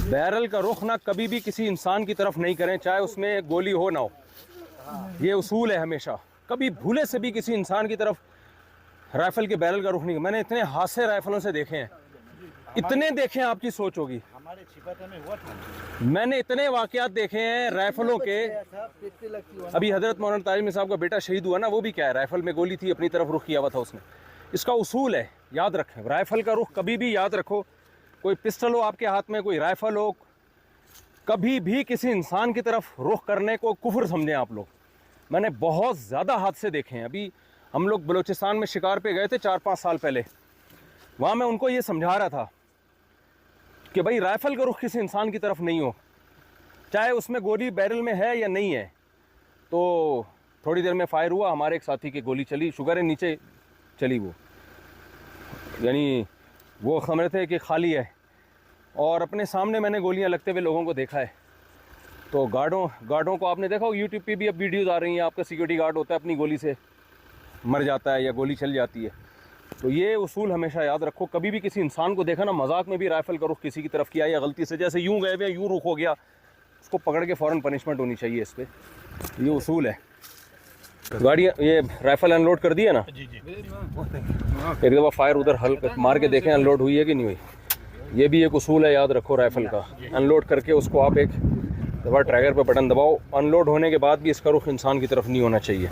Barrel का रुख ना कभी भी किसी इंसान की तरफ नहीं करें, चाहे उसमें गोली हो ना हो। ये उसूल है हमेशा। कभी भूले से भी किसी इंसान की तरफ राइफल के बैरल का रुख नहीं। मैंने इतने हादसे राइफलों से देखे हैं, इतने देखे हैं, आपकी सोच होगी। हमारे छिपते में हुआ था। मैंने इतने वाकयात देखे हैं राइफलों के। अभी हजरत मौलाना तारिमी साहब का बेटा शहीद हुआ ना, वो भी क्या है, राइफल में गोली थी, अपनी तरफ रुख किया हुआ था उसने। इसका उसूल है, याद रखें, राइफल का रुख कभी भी याद रखो। कोई पिस्टल हो आपके हाथ में, कोई राइफल हो, कभी भी किसी इंसान की तरफ रुख करने को कुफ्र समझें आप लोग। मैंने बहुत ज़्यादा हादसे देखे हैं। अभी हम लोग बलूचिस्तान में शिकार पे गए थे 4-5 साल पहले। वहाँ मैं उनको ये समझा रहा था कि भाई राइफल का रुख किसी इंसान की तरफ नहीं हो, चाहे उसमें गोली बैरल में है या नहीं है। तो थोड़ी देर में फायर हुआ, हमारे एक साथी की गोली चली, शुगर है नीचे चली वो, यानी वो समझ थे कि खाली है, और अपने सामने मैंने गोलियां लगते हुए लोगों को देखा है। तो गार्डों को आपने देखा हो, यूट्यूब पे भी अब वीडियोज़ आ रही हैं, आपका सिक्योरिटी गार्ड होता है अपनी गोली से मर जाता है या गोली चल जाती है। तो ये उसूल हमेशा याद रखो। कभी भी किसी इंसान को देखा ना, मजाक में भी राइफल का रुख किसी की तरफ किया या गलती से जैसे यूँ गए हुए यूँ रुख हो गया, उसको पकड़ के फ़ौरन पनिशमेंट होनी चाहिए इस पर। ये उसूल है। गाड़ी ये राइफल अनलोड कर दिया ना, एक दफ़ा फायर उधर हल्का मार के देखें अनलोड हुई है कि नहीं हुई। ये भी एक उसूल है, याद रखो राइफल का। अनलोड करके उसको आप एक दफ़ा ट्रैगर पे बटन दबाओ, अनलोड होने के बाद भी इसका रुख इंसान की तरफ नहीं होना चाहिए।